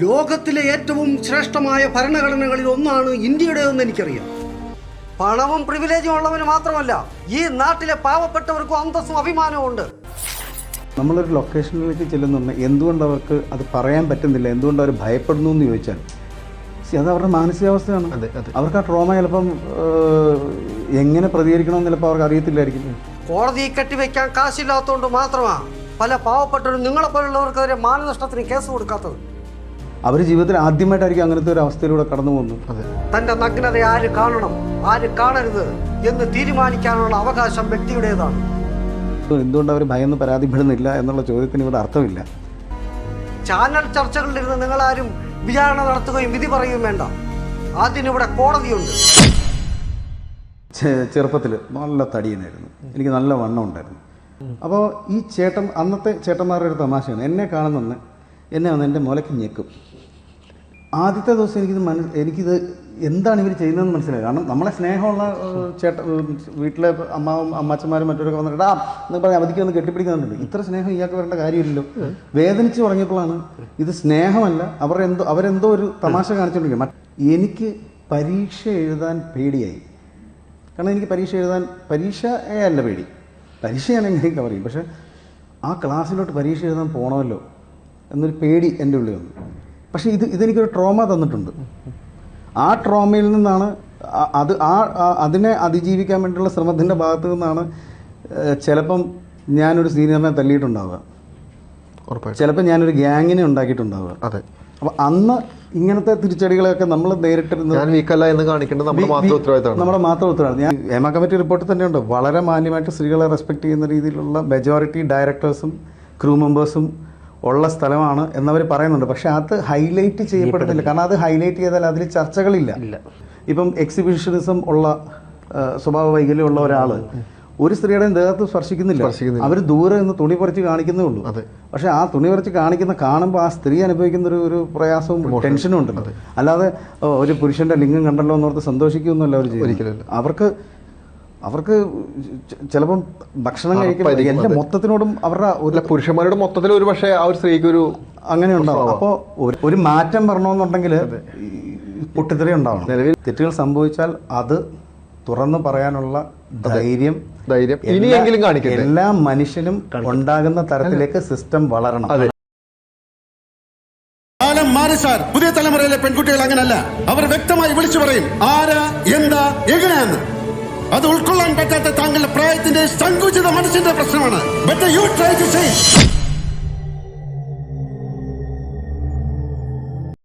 ലോകത്തിലെ ഏറ്റവും ശ്രേഷ്ഠമായ ഭരണഘടനകളിൽ ഒന്നാണ് ഇന്ത്യയുടേതെന്ന് എനിക്കറിയാം. പണവും പ്രിവിലേജും ഉള്ളവന് മാത്രമല്ല, ഈ നാട്ടിലെ പാവപ്പെട്ടവർക്കും അന്തസ്സും അഭിമാനവും ഉണ്ട്. നമ്മളൊരു ലൊക്കേഷനിലേക്ക് ചെല്ലുന്നുണ്ട്, എന്തുകൊണ്ട് അവർക്ക് അത് പറയാൻ പറ്റുന്നില്ല, എന്തുകൊണ്ട് അവർ ഭയപ്പെടുന്നു എന്ന് ചോദിച്ചാൽ അത് അവരുടെ മാനസികാവസ്ഥയാണ്. അവർക്ക് ആ ട്രോമ ചിലപ്പം എങ്ങനെ പ്രതികരിക്കണമെന്ന് ചിലപ്പോൾ അവർക്ക് അറിയത്തില്ലായിരിക്കും. കോടതിയിൽ കെട്ടിവെക്കാൻ കാശില്ലാത്തതുകൊണ്ട് മാത്രമാണ് പല പാവപ്പെട്ടവരും നിങ്ങളെപ്പോലുള്ളവർക്കെതിരെ മാനനഷ്ടത്തിന് കേസ് കൊടുക്കാത്തത്. അവർ ജീവിതത്തിൽ ആദ്യമായിട്ടായിരിക്കും അങ്ങനത്തെ ഒരു അവസ്ഥയിലൂടെ കടന്നു പോകുന്നു. തന്റെ നഗ്നത ആര് കാണണം, ആര് കാണരുത് എന്ന് തീരുമാനിക്കാനുള്ള അവകാശം വ്യക്തിയുടേതാണ്. എന്തുകൊണ്ട് അവർ ഭയന്ന് പരാതിപ്പെടുന്നില്ല എന്നുള്ള ചോദ്യത്തിന് ഇവിടെ അർത്ഥമില്ല. ചാനൽ ചർച്ചകളിലിരുന്ന് നിങ്ങളാരും വിചാരണ നടത്തുകയും വിധി പറയുകയും വേണ്ട. അതിനിവിടെ കോടതിയുണ്ട്. ചെറുപ്പത്തിൽ നല്ല തടിയനായിരുന്നു, എനിക്ക് നല്ല വണ്ണം ഉണ്ടായിരുന്നു. അപ്പോൾ ഈ ചേട്ടൻ, അന്നത്തെ ചേട്ടന്മാരുടെ ഒരു തമാശയാണ്, എന്നെ കാണുന്നെന്ന് എന്നെ വന്ന് എൻ്റെ മുലയ്ക്ക് ഞെക്കും. ആദ്യത്തെ ദിവസം എനിക്കിത് എന്താണ് ഇവർ ചെയ്യുന്നതെന്ന് മനസ്സിലായി. കാരണം നമ്മളെ സ്നേഹമുള്ള വീട്ടിലെ അമ്മച്ചന്മാരും മറ്റൊരൊക്കെ വന്നിട്ട് എന്ന് പറഞ്ഞാൽ അവധിക്ക് വന്ന് കെട്ടിപ്പിടിക്കുന്നുണ്ട്. ഇത്ര സ്നേഹം ഇയാൾക്ക് വരേണ്ട കാര്യമില്ലല്ലോ. വേദനിച്ച് തുടങ്ങിയപ്പോഴാണ് ഇത് സ്നേഹമല്ല, അവരെന്തോ ഒരു തമാശ കാണിച്ചുകൊണ്ടിരിക്കും. എനിക്ക് പരീക്ഷ എഴുതാൻ പേടിയായി. കാരണം എനിക്ക് പരീക്ഷയല്ല പേടി, പരീക്ഷയാണെങ്കിൽ പറയും, പക്ഷേ ആ ക്ലാസ്സിലോട്ട് പരീക്ഷ എഴുതാൻ പോകണമല്ലോ എന്നൊരു പേടി എൻ്റെ ഉള്ളിൽ വന്നു. പക്ഷേ ഇതെനിക്കൊരു ട്രോമ തന്നിട്ടുണ്ട്. ആ ട്രോമയിൽ നിന്നാണ് അതിനെ അതിജീവിക്കാൻ വേണ്ടിയുള്ള ശ്രമത്തിൻ്റെ ഭാഗത്തു നിന്നാണ് ചിലപ്പം ഞാനൊരു സീനിയറിനെ തല്ലിയിട്ടുണ്ടാവുക, ചിലപ്പോൾ ഞാനൊരു ഗ്യാങ്ങിനെ ഉണ്ടാക്കിയിട്ടുണ്ടാവുക. അതെ. അപ്പോൾ അന്ന് ഇങ്ങനത്തെ തിരിച്ചടികളൊക്കെ നമ്മൾ നേരിട്ടിരുന്നത് നമ്മുടെ മാത്രം ഉത്തരവാദിത്തം. ഞാൻ ഹേമ കമ്മിറ്റി റിപ്പോർട്ടിൽ തന്നെയുണ്ട്, വളരെ മാന്യമായിട്ട് സ്ത്രീകളെ റെസ്പെക്ട് ചെയ്യുന്ന രീതിയിലുള്ള മെജോറിറ്റി ഡയറക്ടേഴ്സും ക്രൂ മെമ്പേഴ്സും ഉള്ള സ്ഥലമാണ് എന്നവർ പറയുന്നുണ്ട്. പക്ഷെ അത് ഹൈലൈറ്റ് ചെയ്യപ്പെടുന്നില്ല. കാരണം അത് ഹൈലൈറ്റ് ചെയ്താൽ അതിൽ ചർച്ചകളില്ല. ഇപ്പം എക്സിബിഷനിസം ഉള്ള സ്വഭാവ വൈകല്യമുള്ള ഒരാൾ ഒരു സ്ത്രീയുടെ ദേഹത്ത് സ്പർശിക്കുന്നില്ല. അവർ ദൂരെ നിന്ന് തുണി പറിച്ച് കാണിക്കുന്നേ ഉള്ളൂ. പക്ഷെ ആ തുണി പറിച്ച് കാണുമ്പോൾ ആ സ്ത്രീ അനുഭവിക്കുന്ന ഒരു പ്രയാസവും ടെൻഷനും ഉണ്ടല്ലോ. അല്ലാതെ ഒരു പുരുഷന്റെ ലിംഗം കണ്ടല്ലോ എന്നോർത്ത് സന്തോഷിക്കുമെന്നല്ല അവർ ചെയ്യും. അവർക്ക് ചിലപ്പം ഭക്ഷണം കഴിക്കുമ്പോൾ എല്ലാ മൊത്തത്തിനോടും അവരുടെ ഒരു പുരുഷന്മാരുടെ മൊത്തത്തിൽ ഒരു പക്ഷേ ആ ഒരു സ്ത്രീക്ക് ഒരു അങ്ങനെ ഉണ്ടാവും. അപ്പോൾ ഒരു മാറ്റം വരണമെന്നുണ്ടെങ്കിൽ പൊട്ടിത്തെറി ഉണ്ടാവണം. തെറ്റുകൾ സംഭവിച്ചാൽ അത് തുറന്നു പറയാനുള്ള ധൈര്യം ഇനിയെങ്കിലും കാണിക്കട്ടെ. എല്ലാ മനുഷ്യനും ഉണ്ടാകുന്ന തരത്തിലേക്ക് സിസ്റ്റം വളരണം. കാലം മാറി സാർ. പുതിയ തലമുറയിലെ പെൺകുട്ടികൾ അങ്ങനല്ല. അവർ വ്യക്തമായി വിളിച്ചു പറയും ആരാ, എന്താ, എങ്ങനെയാന്ന്. അത് ഉൾക്കൊള്ളാൻ പറ്റാത്ത താങ്കളുടെ പ്രായത്തിന്റെ സങ്കുചിത മനസ്സിന്റെ പ്രശ്നമാണ്. But you try to say